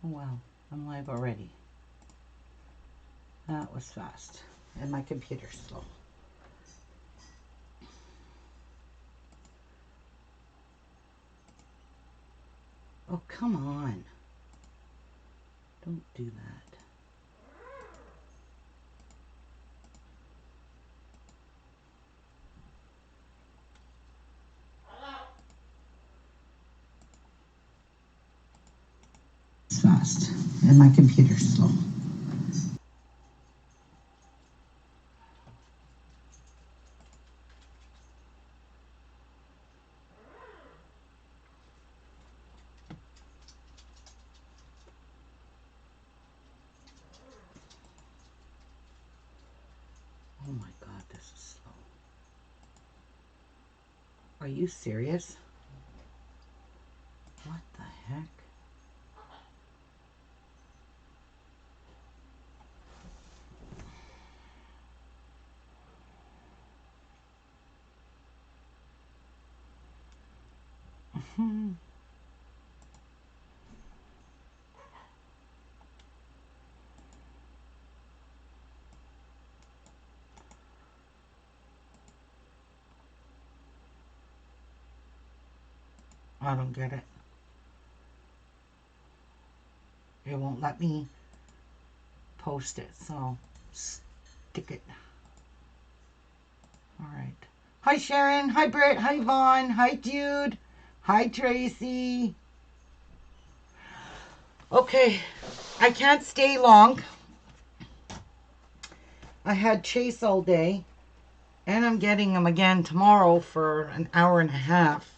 Oh wow, I'm live already. That was fast. And my computer's slow. Oh, come on. Don't do that. It's fast. And my computer's slow. Oh my God, this is slow. Are you serious? What the heck? I don't get it. It won't let me post it, so stick it. All right. Hi, Sharon. Hi, Britt. Hi, Vaughn. Hi, Jude. Hi, Tracy. Okay, I can't stay long. I had Chase all day, and I'm getting him again tomorrow for an hour and a half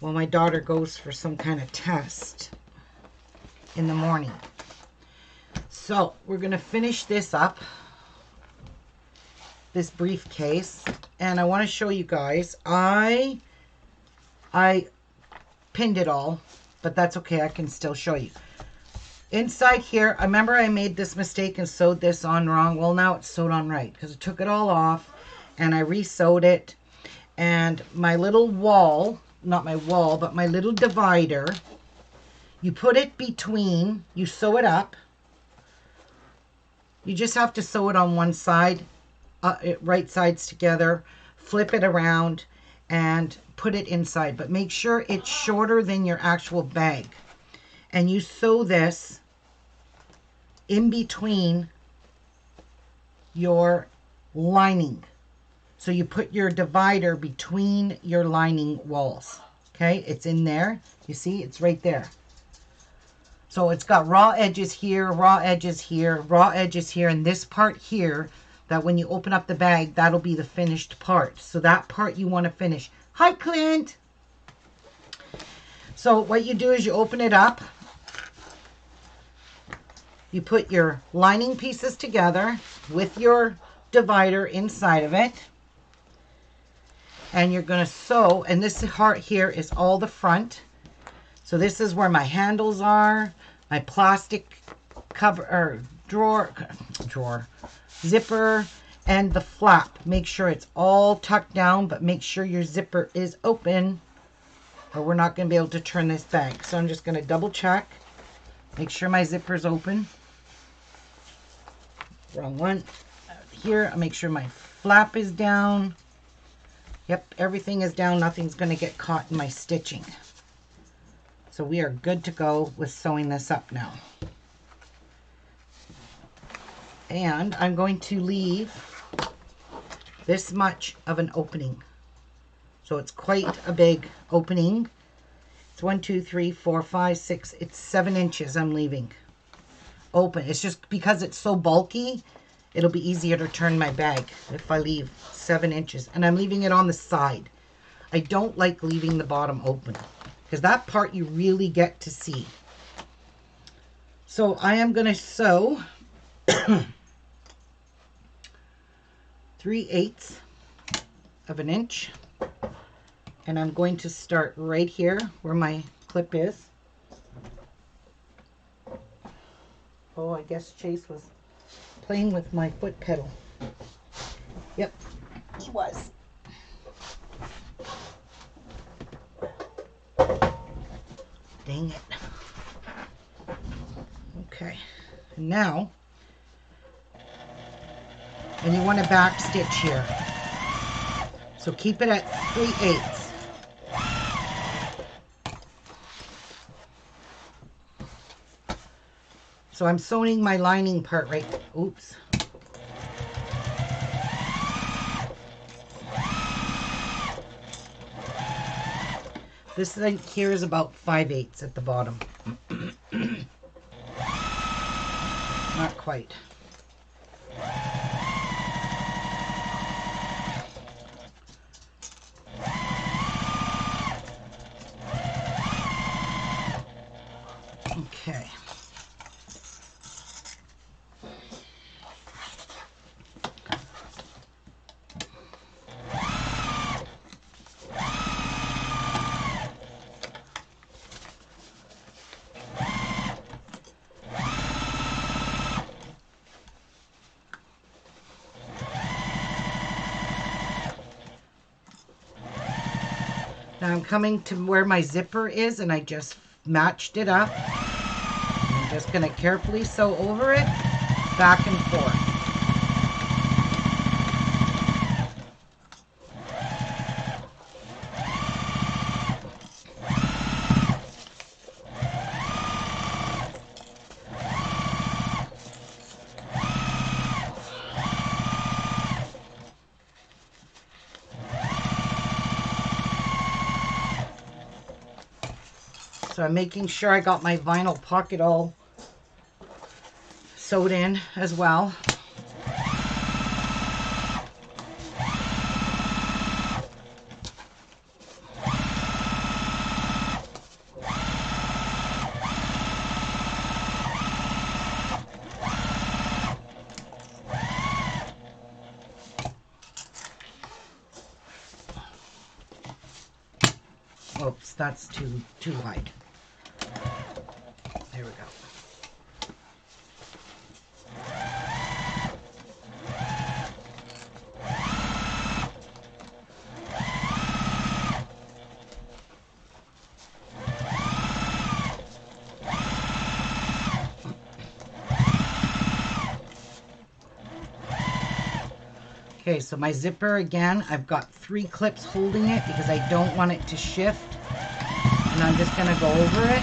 while my daughter goes for some kind of test in the morning. So we're going to finish this up, this briefcase, and I want to show you guys. I pinned it all, but that's okay. I can still show you. Inside here, I remember I made this mistake and sewed this on wrong. Well, now it's sewed on right because I took it all off and I re-sewed it. And my little wall, not my wall, but my little divider, you put it between, you sew it up. You just have to sew it on one side, right sides together, flip it around and put it inside. But make sure it's shorter than your actual bag. And you sew this in between your lining. So you put your divider between your lining walls. Okay, it's in there. You see, it's right there. So it's got raw edges here, raw edges here, raw edges here, and this part here, that when you open up the bag, that'll be the finished part. So that part you want to finish. Hi, Clint. So what you do is you open it up. You put your lining pieces together with your divider inside of it. And you're going to sew, and this part here is all the front. So this is where my handles are, my plastic cover or drawer, zipper, and the flap. Make sure it's all tucked down, but make sure your zipper is open or we're not going to be able to turn this bag. So I'm just going to double check, make sure my zipper's open. Wrong one. Here, I'll make sure my flap is down. Yep, everything is down. Nothing's going to get caught in my stitching. So we are good to go with sewing this up now. And I'm going to leave this much of an opening. So it's quite a big opening. It's 1, 2, 3, 4, 5, 6. It's 7 inches I'm leaving open. It's just because it's so bulky, it'll be easier to turn my bag if I leave 7 inches. And I'm leaving it on the side. I don't like leaving the bottom open because that part you really get to see. So I am going to sew 3/8 of an inch. And I'm going to start right here where my clip is. Oh, I guess Chase was playing with my foot pedal. Yep, he was. Dang it. Now, and you want to back stitch here. So keep it at 3/8. So I'm sewing my lining part right. Oops. This thing here is about 5/8 at the bottom. Not quite. Okay. Now I'm coming to where my zipper is, and I just matched it up. I'm just going to carefully sew over it, back and forth. So I'm making sure I got my vinyl pocket all sewed in as well. Oops, that's too wide. There we go. Okay, so my zipper again, I've got 3 clips holding it because I don't want it to shift. And I'm just going to go over it.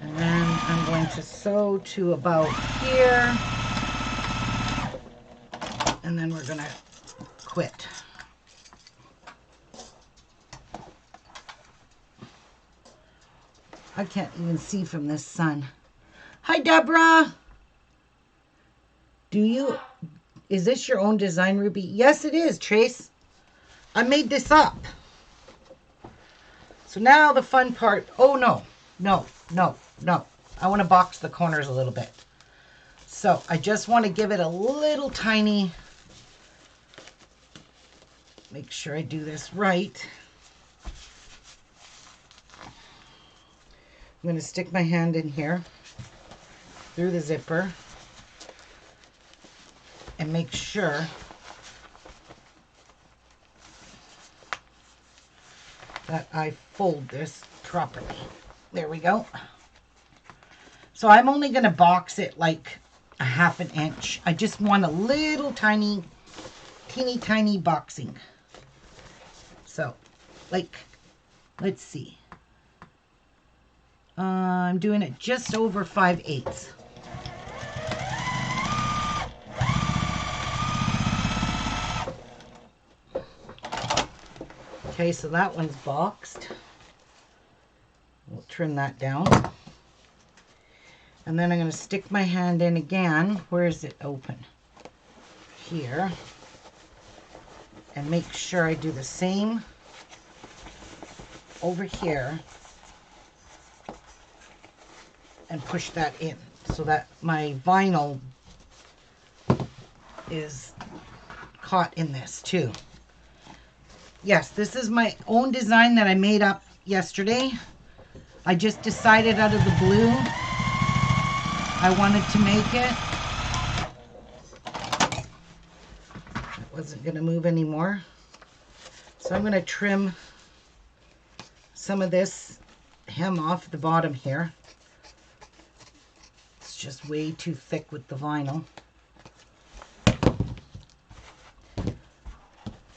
And then I'm going to sew to about here. And then we're going to quit. I can't even see from this sun. Hi, Deborah. Is this your own design, Ruby? Yes, it is, Trace. I made this up. So now the fun part. Oh, no. I want to box the corners a little bit. So I just want to give it a little tiny. Make sure I do this right. I'm going to stick my hand in here through the zipper and make sure that I fold this properly. There we go. So I'm only going to box it like a 1/2 inch. I just want a little tiny, teeny tiny boxing. So, like, let's see. I'm doing it just over 5/8. Okay, so that one's boxed. We'll trim that down. And then I'm going to stick my hand in again. Where is it open? Here. And make sure I do the same over here. And push that in so that my vinyl is caught in this too. Yes, this is my own design that I made up yesterday. I just decided out of the blue I wanted to make it. It wasn't going to move anymore. So I'm going to trim some of this hem off the bottom here. It's just way too thick with the vinyl.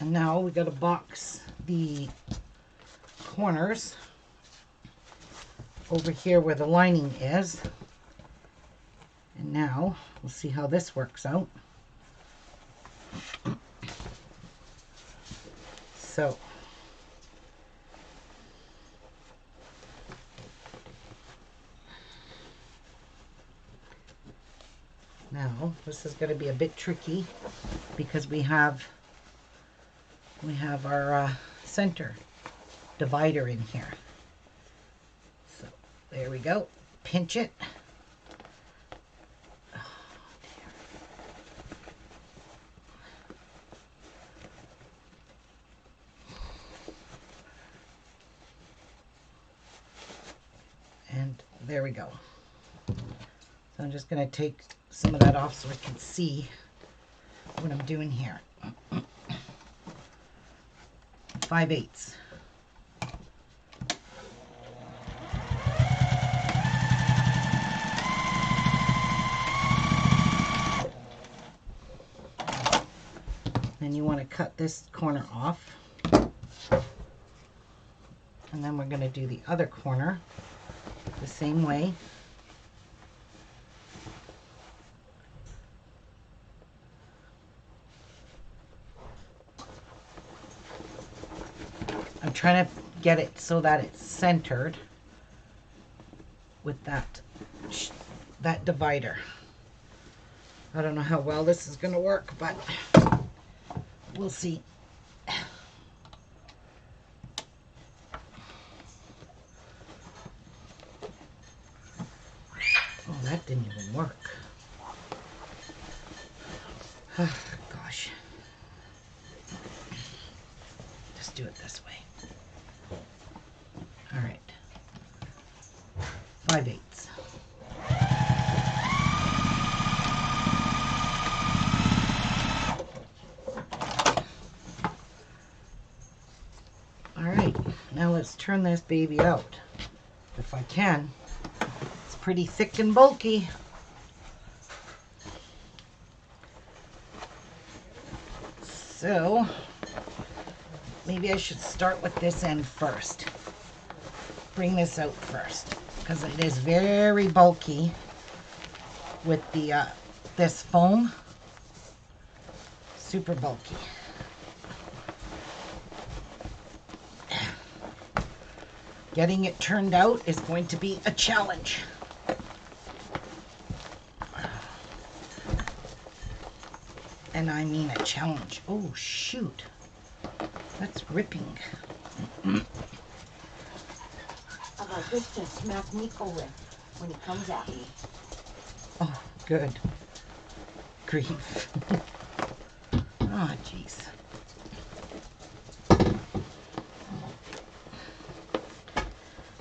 And now we got to box the corners over here where the lining is. And now we'll see how this works out. So now this is going to be a bit tricky because we have our center divider in here. So there we go. Pinch it. Oh, dear. And there we go. So I'm just going to take some of that off so I can see what I'm doing here. 5/8. Then you want to cut this corner off. And then we're going to do the other corner the same way. I'm trying to get it so that it's centered with that divider. I don't know how well this is going to work, but we'll see. Oh, that didn't even work. Oh, gosh. Just do it this way. All right. 5/8. All right. Now let's turn this baby out. If I can. It's pretty thick and bulky. So maybe I should start with this end first. Bring this out first because it is very bulky with the this foam. Super bulky. Getting it turned out is going to be a challenge. And I mean a challenge. Oh, shoot. That's ripping. I got this to smack Nico with when he comes at me. Oh, good. Grief. Oh, jeez.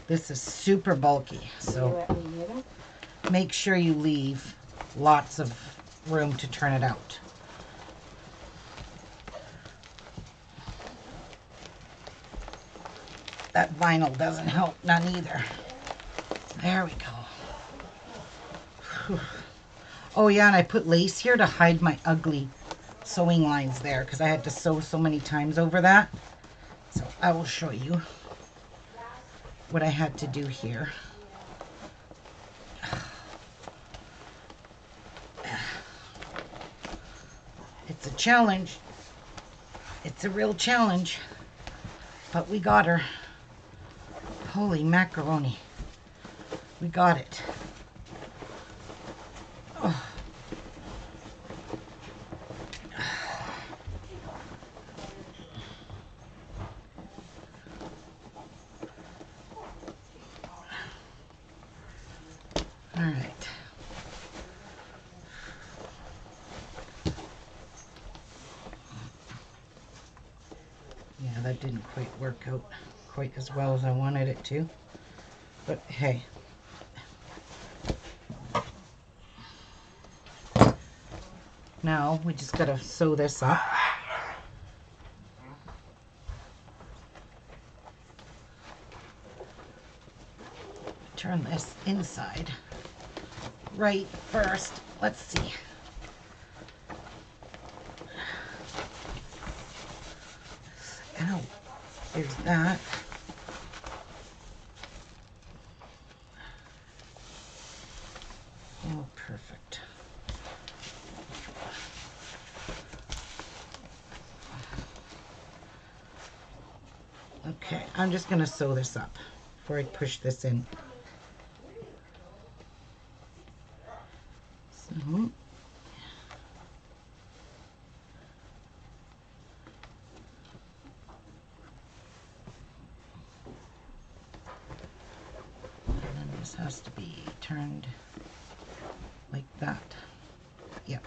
This is super bulky, so make sure you leave lots of room to turn it out. That vinyl doesn't help none either. There we go. Whew. Oh yeah, and I put lace here to hide my ugly sewing lines there because I had to sew so many times over that. So I will show you what I had to do here. It's a challenge. It's a real challenge. But we got her. Holy macaroni. We got it. Oh. All right. Yeah, that didn't quite work out quite as well as I wanted it to. But hey. Now we just gotta sew this up. turn this inside right first. Let's see. Ow. There's that. Oh, perfect. Okay, I'm just going to sew this up before I push this in. So, and then this has to be turned like that. Yep.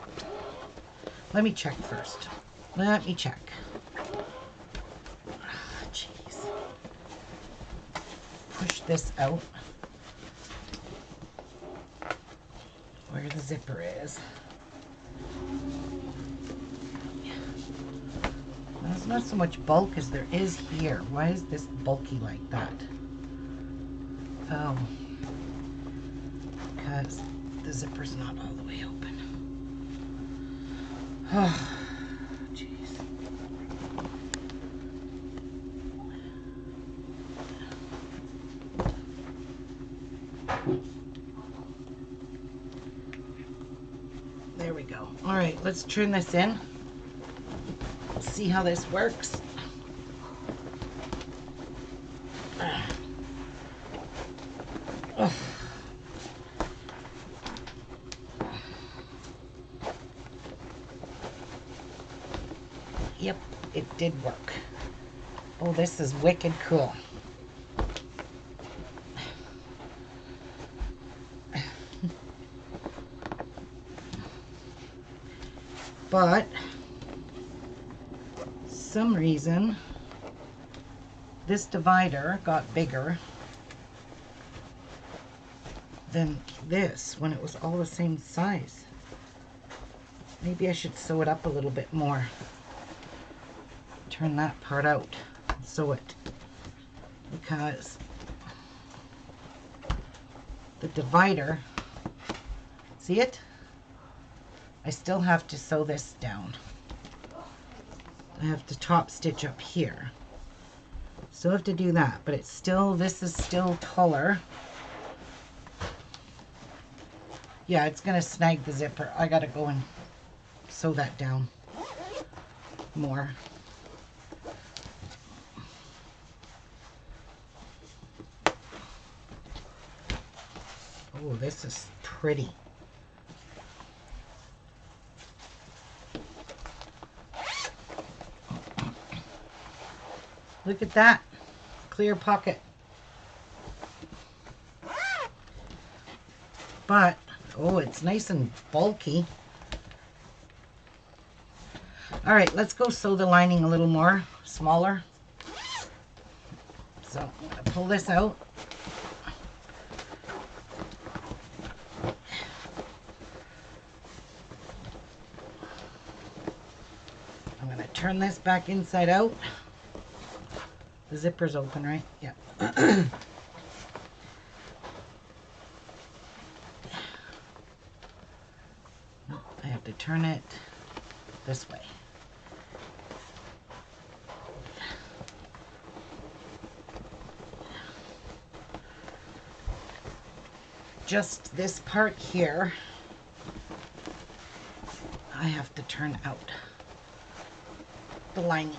Let me check first. Let me check. Jeez. Push this out where the zipper is. There's not so much bulk as there is here. Why is this bulky like that? Oh, because the zipper's not all the way open. Oh, jeez. There we go. All right, let's turn this in. See how this works. Oh. Yep, it did work. Oh, this is wicked cool. But some reason this divider got bigger than this when it was all the same size. Maybe I should sew it up a little bit more. Turn that part out and sew it, because the divider, see it? I still have to sew this down. I have to top stitch up here. Still have to do that, but it's still, this is still taller. Yeah, it's gonna snag the zipper. I gotta go and sew that down more. Oh, this is pretty. Look at that. Clear pocket. But, oh, it's nice and bulky. All right, let's go sew the lining a little more, smaller. So I'm going to pull this out. I'm going to turn this back inside out. The zipper's open, right? Yeah. I have to turn it this way. Just this part here, I have to turn out the lining.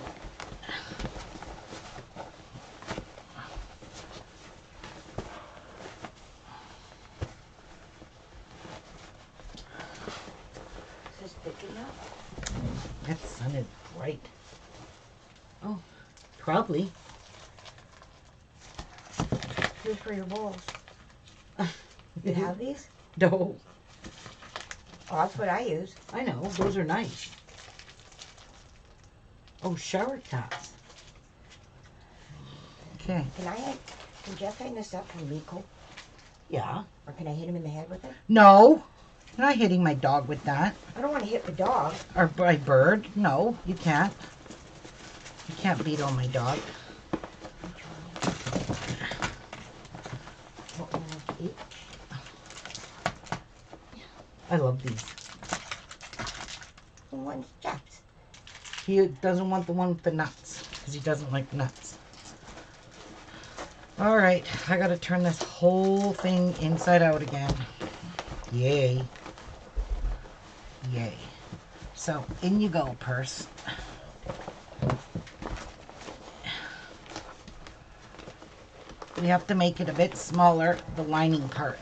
Is this thick enough? That sounded bright. Oh, probably. Good for your bowls. You have these? No, Oh, that's what I use. I know, those are nice. Oh, shower caps. Okay. Can Jeff hang this up from Miko? Yeah. Or can I hit him in the head with it? No, I'm not hitting my dog with that. I don't want to hit the dog. Or my bird. No, you can't. You can't beat on my ddog. I love these. The one's Jack's. He doesn't want the one with the nuts because he doesn't like nuts. All right, I got to turn this whole thing inside out again. Yay. Yay. So in you go, purse. We have to make it a bit smaller, the lining part.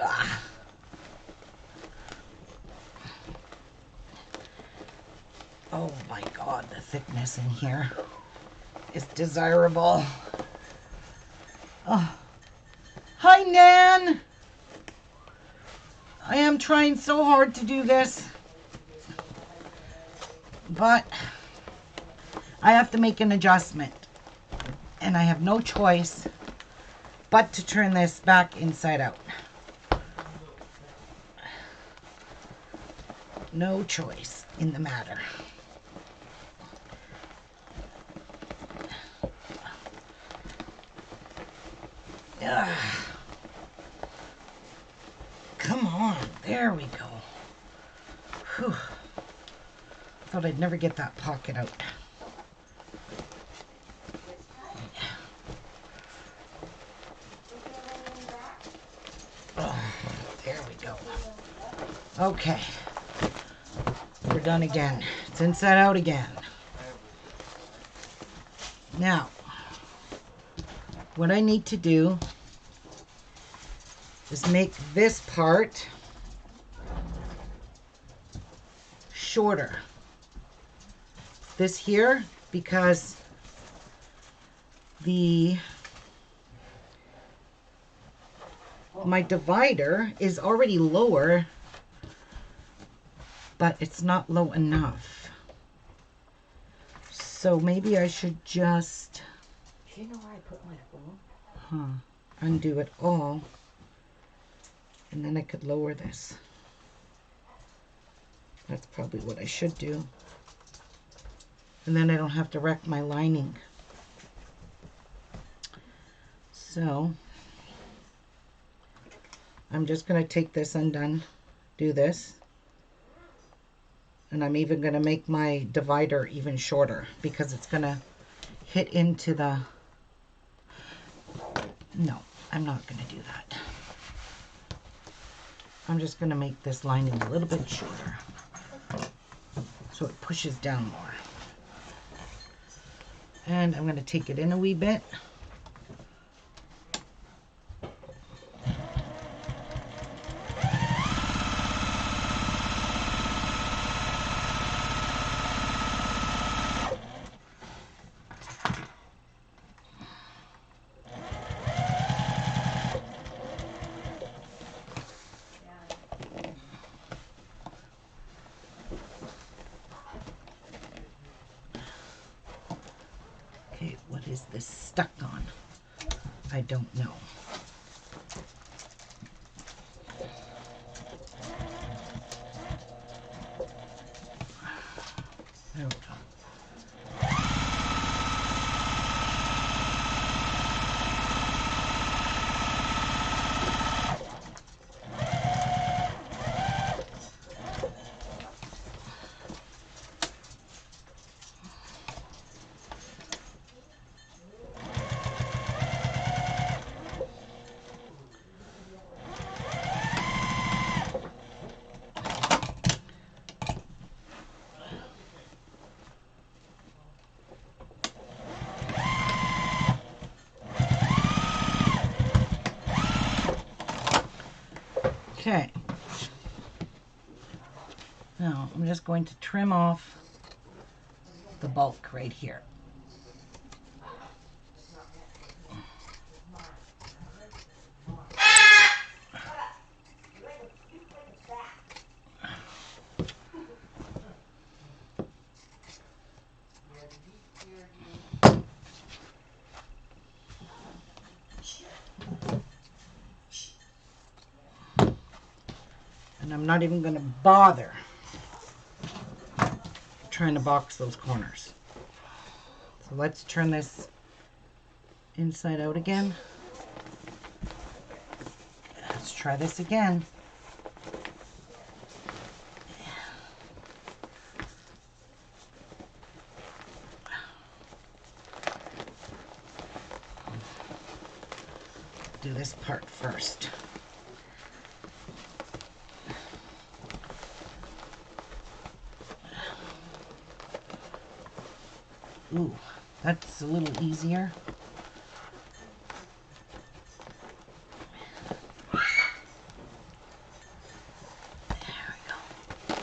Ah. Oh my God, the thickness in here is desirable. Oh. Hi, Nan. I am trying so hard to do this, but I have to make an adjustment, and I have no choice but to turn this back inside out. No choice in the matter. Ugh. Come on, there we go. Whew. Thought I'd never get that pocket out. Oh, there we go. Okay. We're done again. It's inside out again. Now, what I need to do is make this part shorter. This here, because my divider is already lower, but it's not low enough. So maybe I should just Do you know where I put my phone? undo it all, and then I could lower this. That's probably what I should do. And then I don't have to wreck my lining. So I'm just going to take this undone, do this, and I'm even going to make my divider even shorter because it's going to hit into the... No, I'm not going to do that. I'm just going to make this lining a little bit shorter so it pushes down more. And I'm going to take it in a wee bit. Okay, what is this stuck on? I don't know. There we go. Okay. Now I'm just going to trim off the bulk right here. And I'm not even going to bother trying to box those corners. So let's turn this inside out again. Let's try this again. Do this part first. Ooh, that's a little easier. There we go.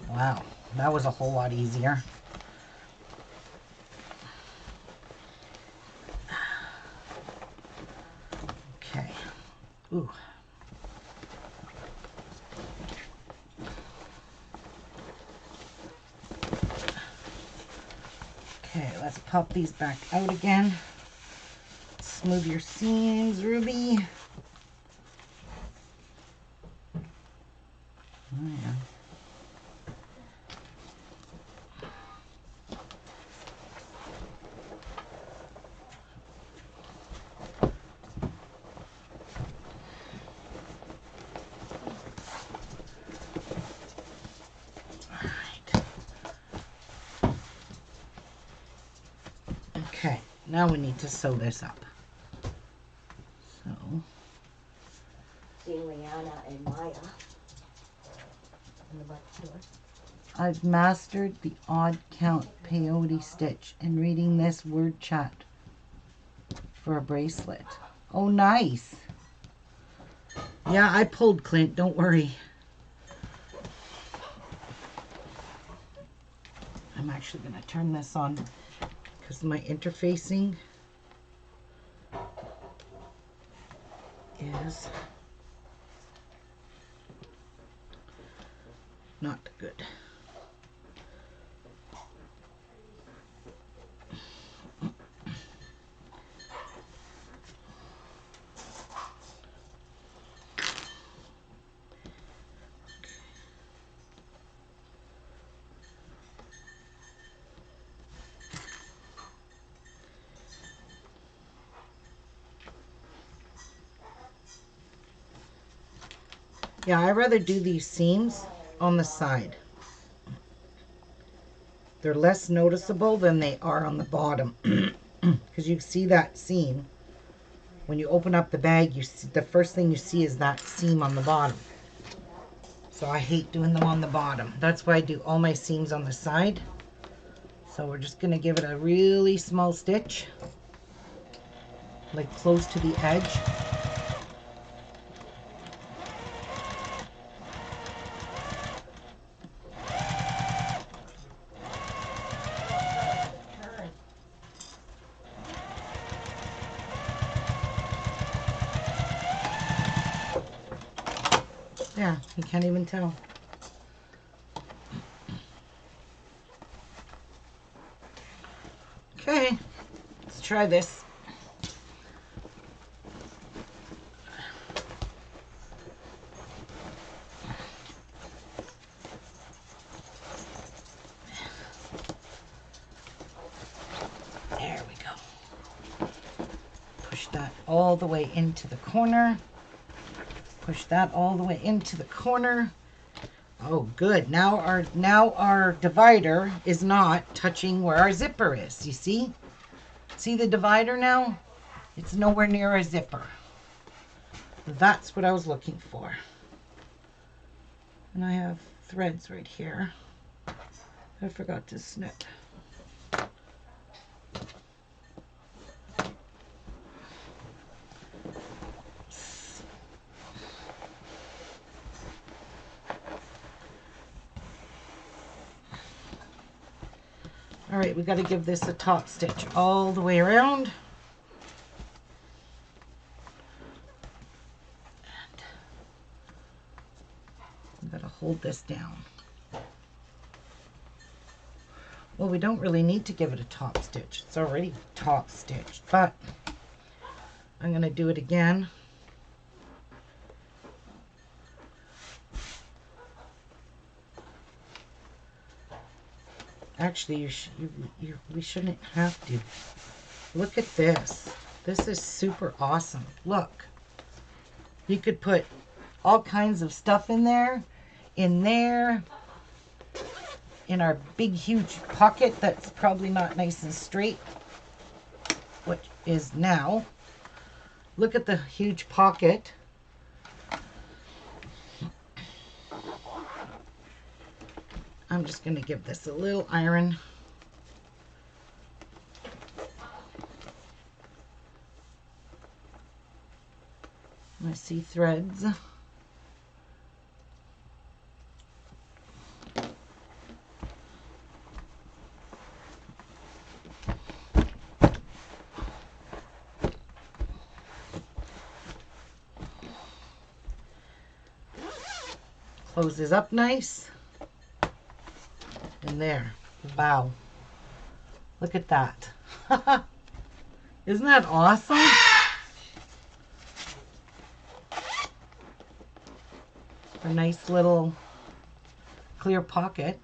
Wow, that was a whole lot easier. Okay. Ooh. Okay, let's pop these back out again. Smooth your seams, Ruby. Oh, yeah. Okay, now we need to sew this up. So, See Leanna and Maya in the back door. I've mastered the odd count peyote stitch and reading this word chat for a bracelet. Oh, nice. Yeah, I pulled Clint, don't worry. I'm actually going to turn this on because my interfacing is not good. Yeah, I rather do these seams on the side. They're less noticeable than they are on the bottom. Because you see that seam. When you open up the bag, you see, the first thing you see is that seam on the bottom. So I hate doing them on the bottom. That's why I do all my seams on the side. So we're just going to give it a really small stitch. Like close to the edge. Yeah, you can't even tell. Okay, let's try this. There we go. Push that all the way into the corner. Push that all the way into the corner. Oh, good. Now our divider is not touching where our zipper is. You see? See the divider now? It's nowhere near a zipper. That's what I was looking for. And I have threads right here. I forgot to snip. All right, we got to give this a top stitch all the way around. And we got to hold this down. Well, we don't really need to give it a top stitch. It's already top stitched, but I'm going to do it again. Actually, we shouldn't have to. Look at this. This is super awesome. Look. You could put all kinds of stuff in there, in our big, huge pocket that's probably not nice and straight, which is now. Look at the huge pocket. I'm just going to give this a little iron. I see threads. Closes up nice. And there. Wow. Look at that. Isn't that awesome? A nice little clear pocket.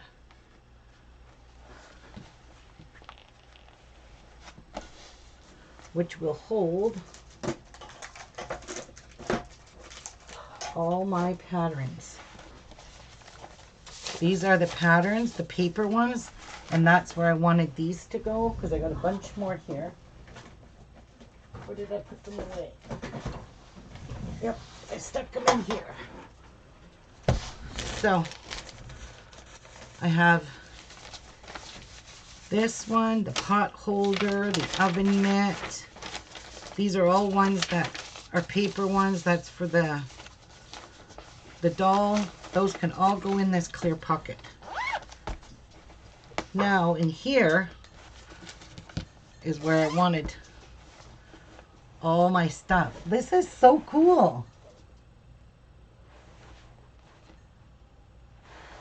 Which will hold all my patterns. These are the patterns, the paper ones, and that's where I wanted these to go because I got a bunch more here. Where did I put them away? Yep, I stuck them in here. So, I have this one, the pot holder, the oven mitt. These are all ones that are paper ones. That's for the doll. Those can all go in this clear pocket. Now, in here is where I wanted all my stuff. This is so cool.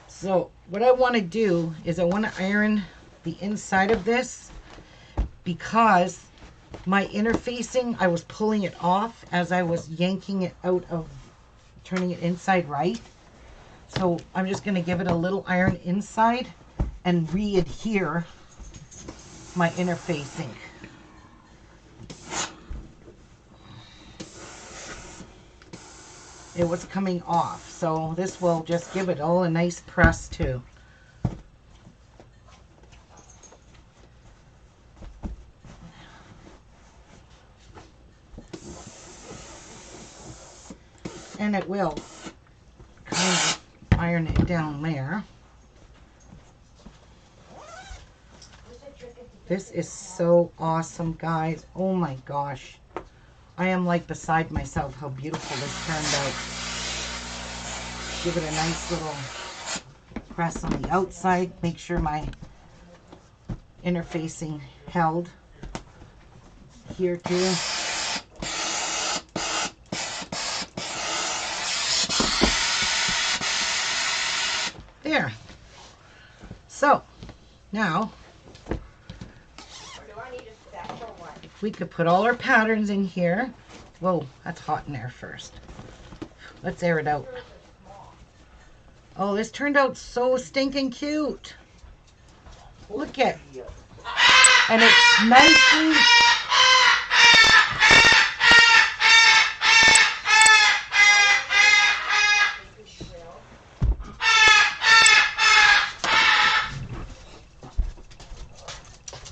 So what I want to do is I want to iron the inside of this because my interfacing, I was pulling it off as I was yanking it out of turning it inside right. So I'm just going to give it a little iron inside and re-adhere my interfacing. It was coming off, so this will just give it all a nice press too. And it will kind of iron it down there. This is so awesome, guys. Oh my gosh. I am like beside myself how beautiful this turned out. Give it a nice little press on the outside. Make sure my interfacing held here too. There. So, now we could put all our patterns in here. Whoa, that's hot in there first. Let's air it out. Oh, this turned out so stinking cute. Look at it. And it's nicely...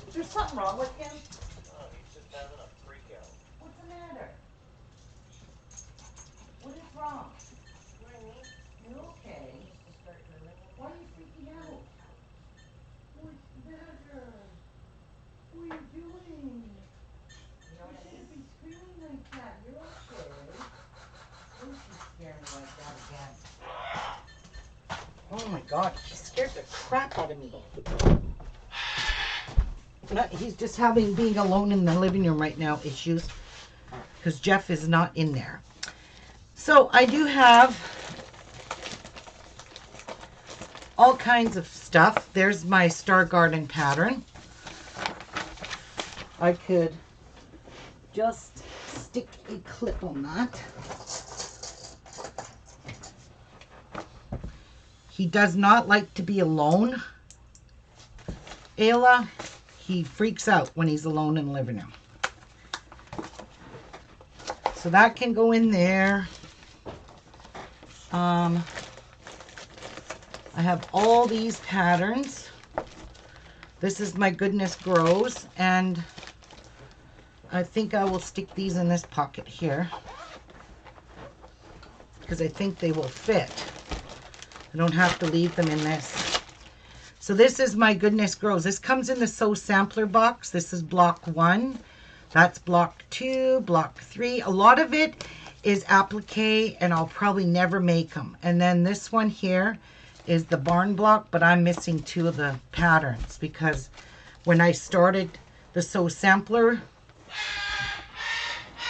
Is there something wrong with him? Oh, he's just having a freak out. What's the matter? What is wrong? You okay? Why are you freaking out? What's the matter? What are you doing? You shouldn't be screaming like that. You're okay. Don't you scare me like that again. Oh my God, he scared the crap out of me. He's just having being alone in the living room right now issues because Jeff is not in there. So I do have all kinds of stuff. There's my Star Garden pattern. I could just stick a clip on that. He does not like to be alone. Ayla, he freaks out when he's alone in the living room. So that can go in there. I have all these patterns. This is my Goodness Grows, and I think I will stick these in this pocket here because I think they will fit. I don't have to leave them in this. So this is my Goodness Grows. This comes in the Sew Sampler box. This is block 1. That's block 2, block 3. A lot of it is applique, and I'll probably never make them. And then this one here is the barn block, but I'm missing 2 of the patterns because when I started the Sew Sampler,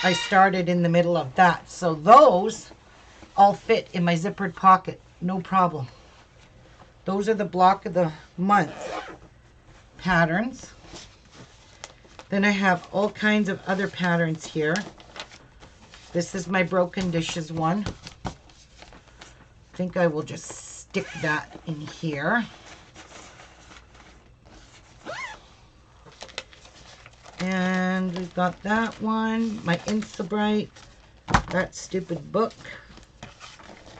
I started in the middle of that. So those all fit in my zippered pocket, no problem. Those are the block of the month patterns. Then I have all kinds of other patterns here. This is my Broken Dishes one. I think I will just stick that in here. And we've got that one, my Instabright, that stupid book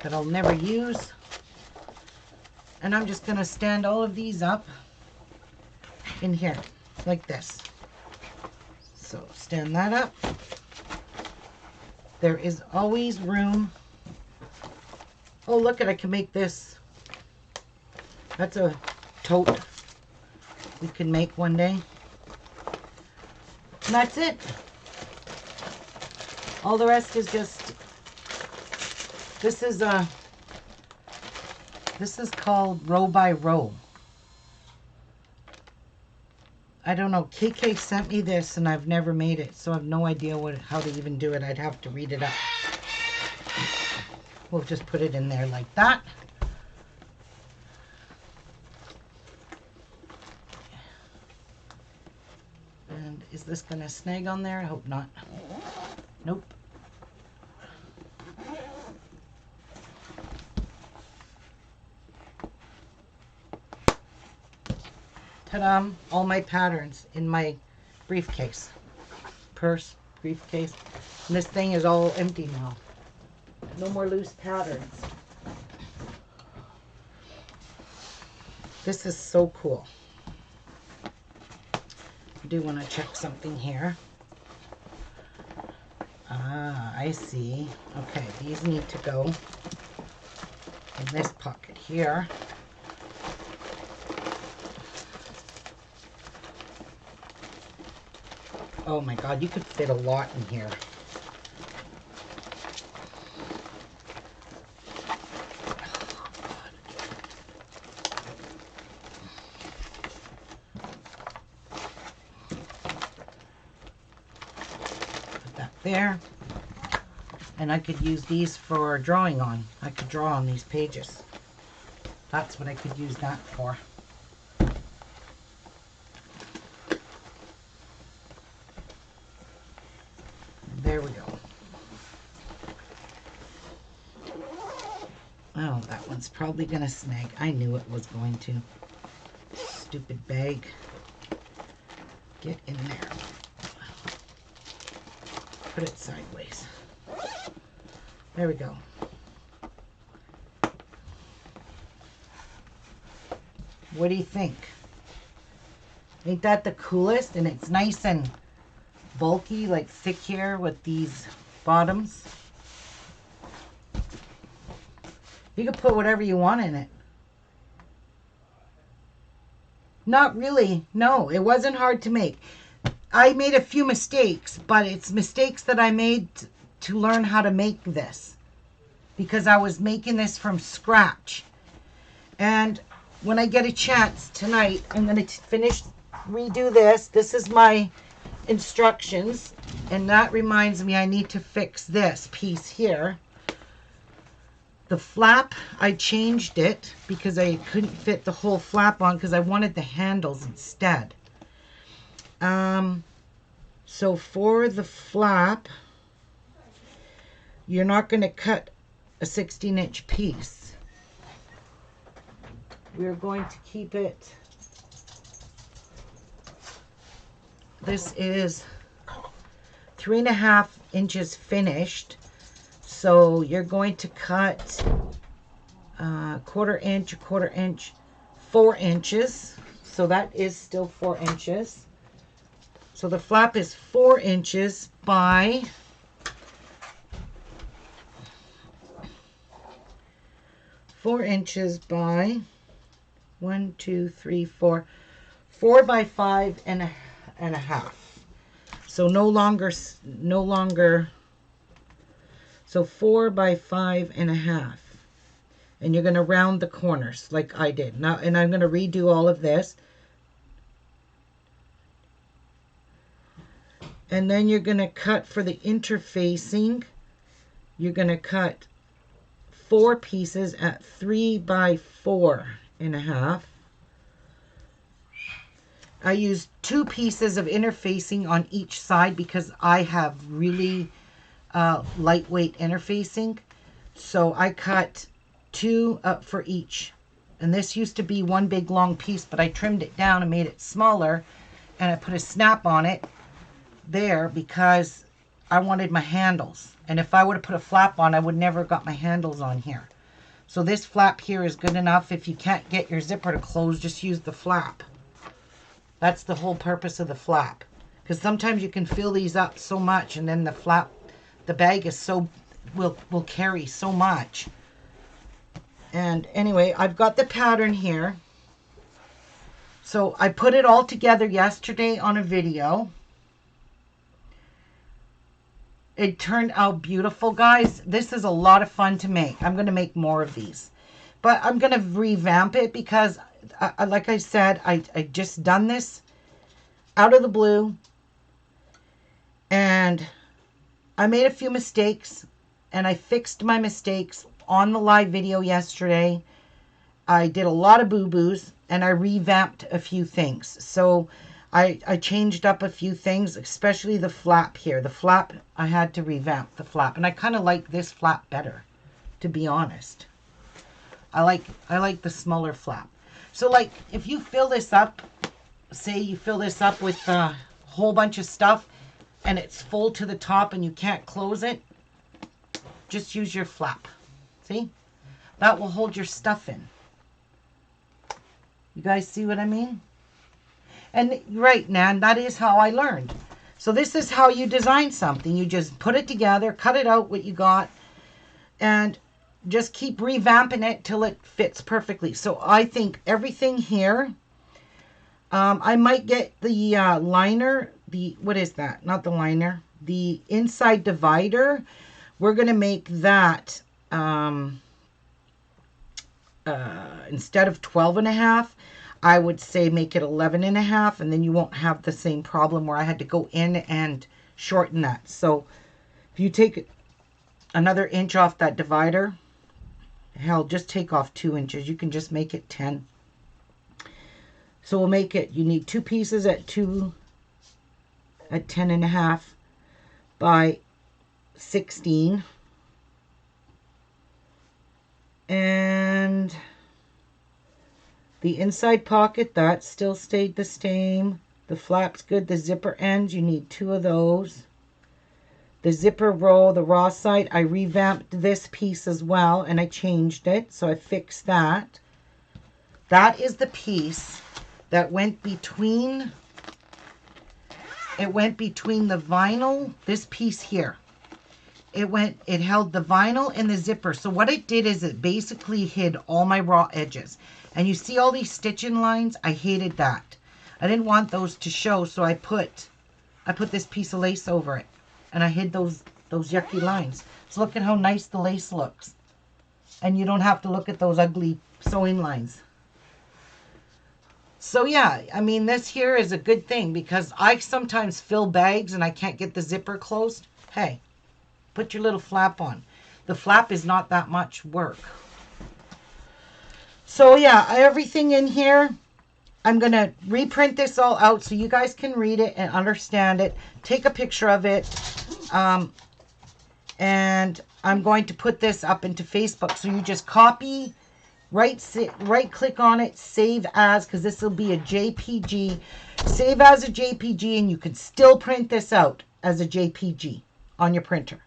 that I'll never use. And I'm just going to stand all of these up in here like this. So stand that up. There is always room. Oh, look at, I can make this. That's a tote we can make one day. And that's it. All the rest is just, this is called row by row. I don't know. KK sent me this and I've never made it, so I have no idea how to even do it. I'd have to read it up. We'll just put it in there like that. And is this going to snag on there? I hope not. Nope. Ta-da! All my patterns in my briefcase. Purse, briefcase. And this thing is all empty now. No more loose patterns. This is so cool. I do want to check something here. Ah, I see. Okay, these need to go in this pocket here. Oh my God, you could fit a lot in here. Put that there. And I could use these for drawing on. I could draw on these pages. That's what I could use that for. There we go. Oh, that one's probably gonna snag. I knew it was going to. Stupid bag. Get in there. Put it sideways. There we go. What do you think? Ain't that the coolest? And it's nice and bulky, like thick here with these bottoms. You can put whatever you want in it. Not really. No, it wasn't hard to make. I made a few mistakes, but it's mistakes that I made to learn how to make this. Because I was making this from scratch. And when I get a chance tonight, I'm going to redo this. This is my instructions. And that reminds me I need to fix this piece here. The flap, I changed it because I couldn't fit the whole flap on because I wanted the handles instead. So for the flap, you're not going to cut a 16-inch piece. We're going to keep it this is 3.5 inches finished. So you're going to cut a quarter inch, 4 inches. So that is still 4 inches. So the flap is 4 inches by 1, 2, 3, 4, 4 by 5.5. So no longer, so 4 by 5.5. And you're going to round the corners like I did. Now, and I'm going to redo all of this. And then you're going to cut for the interfacing. You're going to cut 4 pieces at 3 by 4.5. I used 2 pieces of interfacing on each side because I have really lightweight interfacing. So I cut 2 up for each. And this used to be one big long piece, but I trimmed it down and made it smaller. And I put a snap on it there because I wanted my handles. And if I would have put a flap on, I would never have got my handles on here. So this flap here is good enough. If you can't get your zipper to close, just use the flap. That's the whole purpose of the flap. Because sometimes you can fill these up so much and then the flap, the bag is so, will carry so much. And anyway, I've got the pattern here. So I put it all together yesterday on a video. It turned out beautiful, guys. This is a lot of fun to make. I'm going to make more of these. But I'm going to revamp it because, like I said, I just done this out of the blue. And I made a few mistakes. And I fixed my mistakes on the live video yesterday. I did a lot of boo-boos. And I revamped a few things. So I changed up a few things, especially the flap here. The flap, I had to revamp the flap. And I kind of like this flap better, to be honest. I like the smaller flap. So like if you fill this up, say you fill this up with a whole bunch of stuff and it's full to the top and you can't close it, just use your flap. See? That will hold your stuff in. You guys see what I mean? And right, Nan, that is how I learned. So this is how you design something. You just put it together, cut it out what you got, and just keep revamping it till it fits perfectly. So I think everything here, I might get the liner, what is that? Not the liner, the inside divider. We're going to make that, instead of 12.5, I would say make it 11.5, and then you won't have the same problem where I had to go in and shorten that. So if you take another inch off that divider, hell, just take off 2 inches. You can just make it 10. So we'll make it, you need 2 pieces at 10.5 by 16. And the inside pocket, that still stayed the same. The flap's good. The zipper ends, you need 2 of those. The zipper roll, the raw side, I revamped this piece as well, and I changed it, so I fixed that. That is the piece that went between, it went between the vinyl, this piece here. It held the vinyl and the zipper. So what it did is it basically hid all my raw edges. And you see all these stitching lines? I hated that. I didn't want those to show, so I put this piece of lace over it. And I hid those yucky lines. So look at how nice the lace looks. And you don't have to look at those ugly sewing lines. So yeah, I mean, this here is a good thing because I sometimes fill bags and I can't get the zipper closed. Hey, put your little flap on. The flap is not that much work. So yeah, everything in here, I'm going to reprint this all out so you guys can read it and understand it. Take a picture of it. And I'm going to put this up into Facebook. So you just copy right click on it, save as, because this will be a JPG. Save as a JPG, and you can still print this out as a JPG on your printer.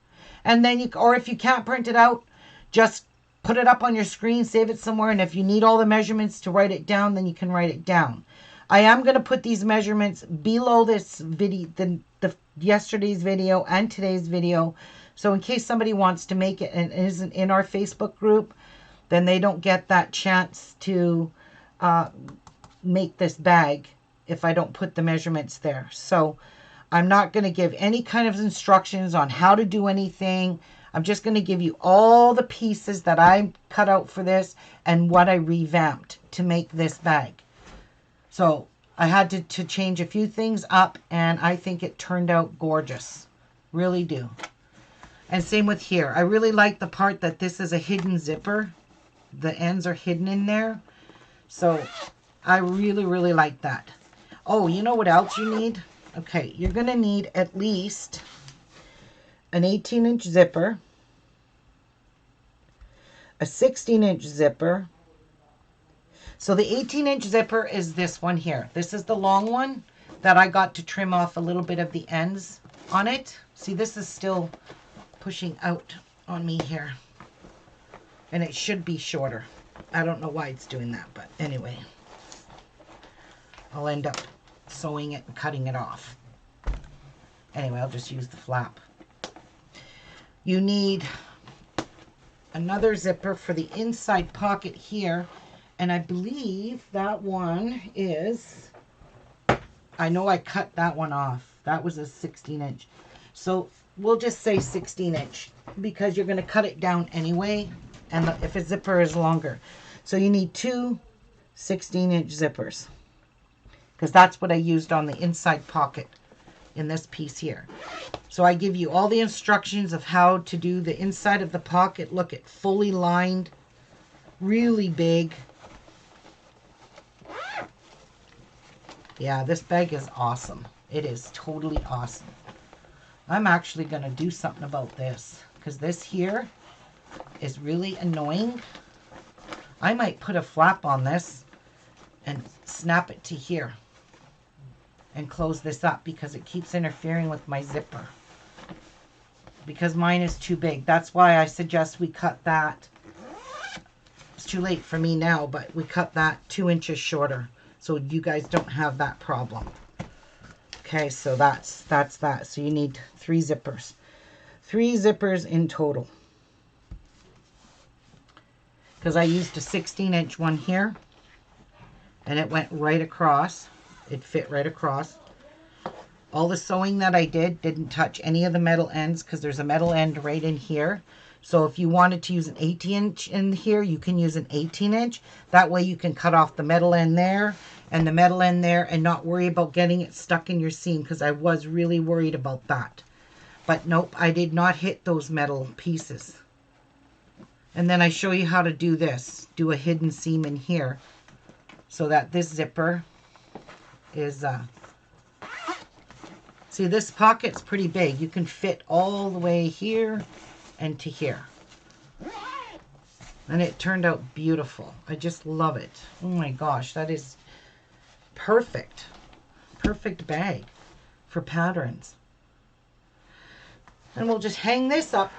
And then or if you can't print it out, just put it up on your screen, save it somewhere, and if you need all the measurements to write it down, then you can write it down. I am going to put these measurements below this video, the yesterday's video and today's video. So in case somebody wants to make it and isn't in our Facebook group, then they don't get that chance to make this bag if I don't put the measurements there. So I'm not going to give any kind of instructions on how to do anything. I'm just going to give you all the pieces that I cut out for this and what I revamped to make this bag. So I had to change a few things up, and I think it turned out gorgeous. Really do. And same with here. I really like the part that this is a hidden zipper. The ends are hidden in there. So I really, really like that. Oh, you know what else you need? Okay, you're going to need at least an 18-inch zipper, a 16-inch zipper. So the 18-inch zipper is this one here. This is the long one that I got to trim off a little bit of the ends on it. See, this is still pushing out on me here. And it should be shorter. I don't know why it's doing that, but anyway. I'll end up sewing it and cutting it off. Anyway, I'll just use the flap. You need another zipper for the inside pocket here. And I believe that one is, I know I cut that one off. That was a 16-inch. So we'll just say 16-inch because you're going to cut it down anyway. And if a zipper is longer. So you need two 16-inch zippers. Because that's what I used on the inside pocket in this piece here. So I give you all the instructions of how to do the inside of the pocket. Look, it fully lined, really big. Yeah, this bag is awesome. It is totally awesome. I'm actually going to do something about this because this here is really annoying. I might put a flap on this and snap it to here and close this up because it keeps interfering with my zipper. Because mine is too big. That's why I suggest we cut that. It's too late for me now, but we cut that 2 inches shorter so you guys don't have that problem. Okay, so that's that. So you need 3 zippers. 3 zippers in total. Because I used a 16-inch one here and it went right across. It fit right across. All the sewing that I did didn't touch any of the metal ends because there's a metal end right in here. So if you wanted to use an 18-inch in here, you can use an 18-inch. That way you can cut off the metal end there and the metal end there and not worry about getting it stuck in your seam because I was really worried about that. But nope, I did not hit those metal pieces. And then I show you how to do this. Do a hidden seam in here so that this zipper is... See, this pocket's pretty big. You can fit all the way here and to here. And it turned out beautiful. I just love it. Oh my gosh, that is perfect. Perfect bag for patterns. And we'll just hang this up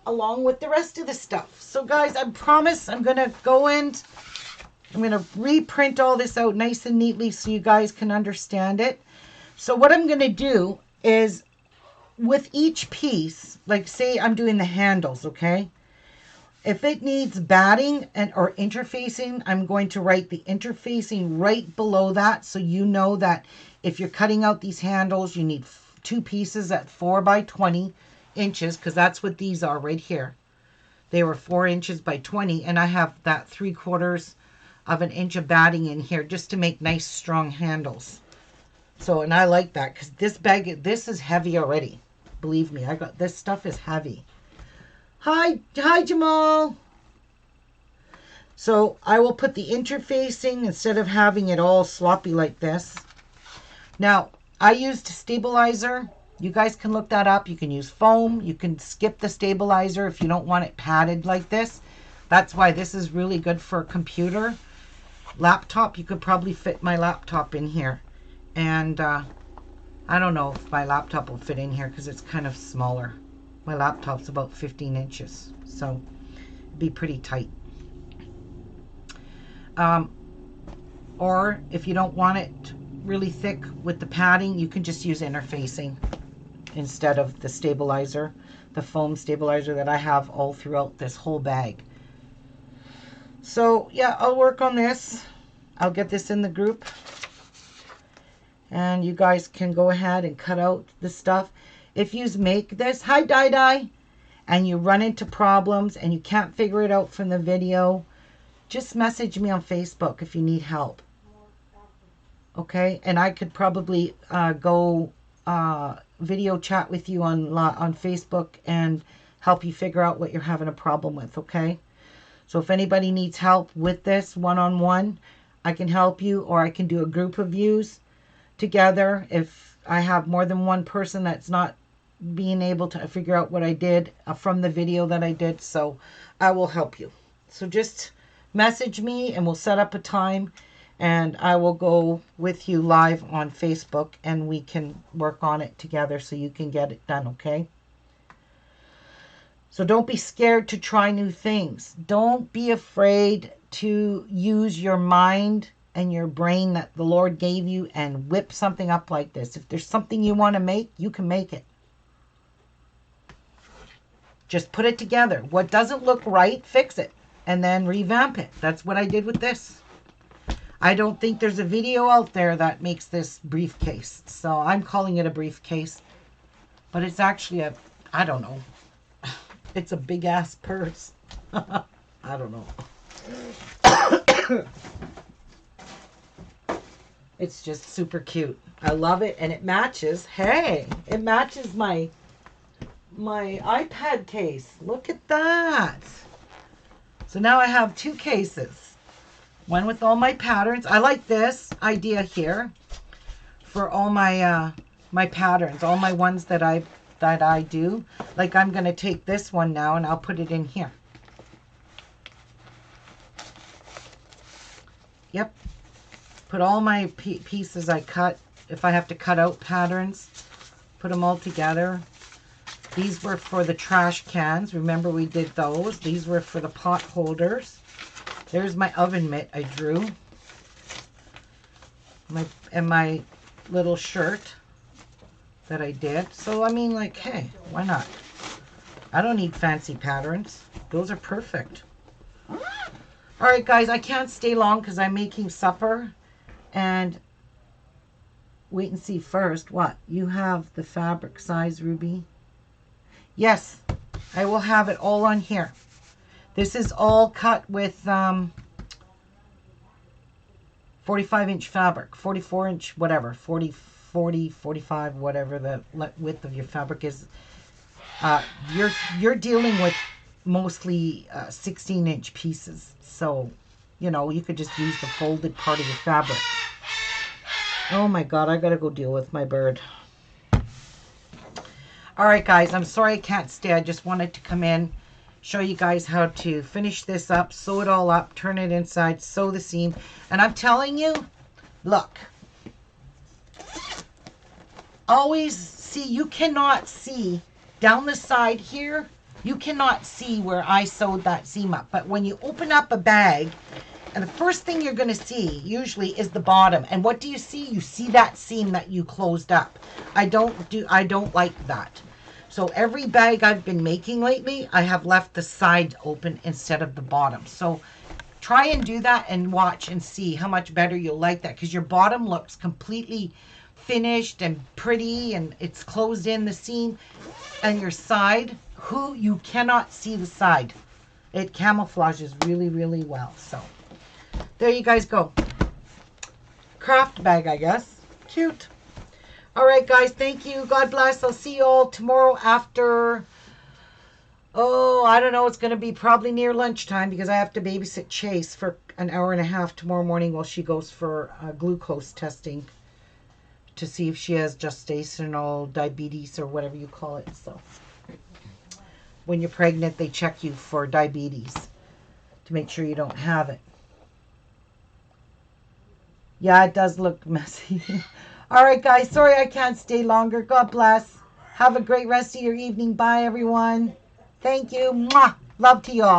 along with the rest of the stuff. So guys, I promise I'm going to go in. I'm going to reprint all this out nice and neatly so you guys can understand it. So what I'm going to do is with each piece, like say I'm doing the handles, okay? If it needs batting or interfacing, I'm going to write the interfacing right below that so you know that if you're cutting out these handles, you need 2 pieces at 4 by 20 inches because that's what these are right here. They were 4 inches by 20 and I have that 3/4 of an inch of batting in here just to make nice strong handles. So, and I like that because this bag, this is heavy already. Believe me, this stuff is heavy. Hi Jamal. So I will put the interfacing instead of having it all sloppy like this. Now, I used stabilizer. You guys can look that up. You can use foam. You can skip the stabilizer if you don't want it padded like this. That's why this is really good for a computer. Laptop, you could probably fit my laptop in here. And I don't know if my laptop will fit in here because it's kind of smaller. My laptop's about 15 inches, so it'd be pretty tight. Or if you don't want it really thick with the padding, you can just use interfacing instead of the stabilizer, the foam stabilizer that I have all throughout this whole bag. So yeah, I'll work on this. I'll get this in the group. And you guys can go ahead and cut out the stuff. If you make this, hi Dai, and you run into problems and you can't figure it out from the video, just message me on Facebook if you need help. Okay, and I could probably go video chat with you on Facebook and help you figure out what you're having a problem with, okay? So if anybody needs help with this one-on-one, I can help you, or I can do a group of yous together if I have more than one person that's not being able to figure out what I did from the video that I did. So I will help you. So just message me and we'll set up a time and I will go with you live on Facebook and we can work on it together so you can get it done, okay? So don't be scared to try new things. Don't be afraid to use your mind and your brain that the Lord gave you and whip something up like this. If there's something you want to make, you can make it. Just put it together. What doesn't look right, fix it and then revamp it. That's what I did with this. I don't think there's a video out there that makes this briefcase. So I'm calling it a briefcase. But it's actually a, I don't know. It's a big ass purse. I don't know. It's just super cute. I love it and it matches. Hey, it matches my iPad case. Look at that. So now I have two cases. One with all my patterns. I like this idea here for all my my patterns, all my ones that I do. Like I'm going to take this one now and I'll put it in here. Yep. Put all my pieces I cut. If I have to cut out patterns, put them all together. These were for the trash cans. Remember we did those. These were for the pot holders. There's my oven mitt I drew. My little shirt that I did. So, I mean, like, hey, why not? I don't need fancy patterns. Those are perfect. All right, guys, I can't stay long because I'm making supper. And wait and see first. What? You have the fabric size, Ruby? Yes, I will have it all on here. This is all cut with 45-inch fabric, 44-inch, whatever, 40, 45, whatever the width of your fabric is. You're dealing with mostly 16-inch pieces. So, you know, you could just use the folded part of your fabric. Oh my God, I gotta go deal with my bird. All right, guys, I'm sorry I can't stay. I just wanted to come in, show you guys how to finish this up, sew it all up, turn it inside, sew the seam. And I'm telling you, look, always see, you cannot see down the side here, you cannot see where I sewed that seam up. But when you open up a bag, and the first thing you're going to see usually is the bottom. And what do you see? You see that seam that you closed up. I don't like that. So every bag I've been making lately, I have left the side open instead of the bottom. So try and do that and watch and see how much better you'll like that, because your bottom looks completely finished and pretty and it's closed in the seam. And your side, you cannot see the side. It camouflages really, really well. So there you guys go. Craft bag, I guess. Cute. All right, guys. Thank you. God bless. I'll see you all tomorrow after, oh, I don't know. It's going to be probably near lunchtime because I have to babysit Chase for an hour and a half tomorrow morning while she goes for glucose testing to see if she has gestational diabetes or whatever you call it. So when you're pregnant, they check you for diabetes. to make sure you don't have it. Yeah, it does look messy. All right, guys. Sorry I can't stay longer. God bless. Have a great rest of your evening. Bye, everyone. Thank you. Mwah. Love to y'all.